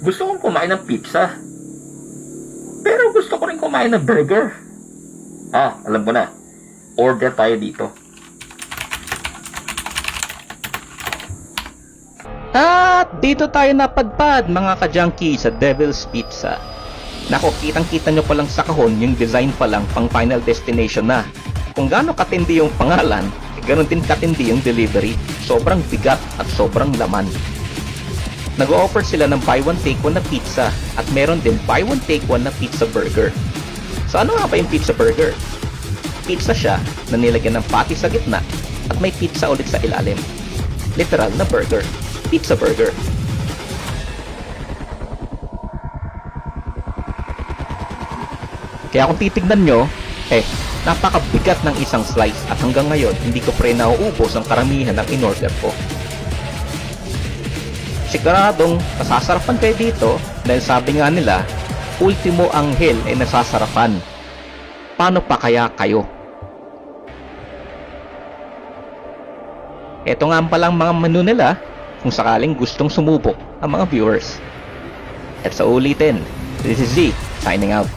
Gusto kong kumain ng pizza. Pero gusto ko rin kumain ng burger. Alam ko na. Order tayo dito. At dito tayo napadpad mga ka-junkie sa Devil's Pizza. Nako, kitang-kita nyo palang sa kahon yung design palang pang Final Destination na. Kung gaano katindi yung pangalan, ganoon din katindi yung delivery. Sobrang bigat at sobrang laman. Nag-o-offer sila ng buy one take one na pizza at meron din buy one take one na pizza burger. So ano nga ba yung pizza burger? Pizza siya na nilagyan ng patty sa gitna at may pizza ulit sa ilalim. Literal na burger. Pizza burger. Kaya kung titignan nyo, napakabigat ng isang slice at hanggang ngayon hindi ko pre nauubos ang karamihan ng in-order ko. Siguradong nasasarapan kayo dito dahil sabi nga nila, ultimo anghel ay nasasarapan. Paano pa kaya kayo? Ito nga palang mga menu nila kung sakaling gustong sumubok ang mga viewers. At sa ulitin, this is Z, signing out.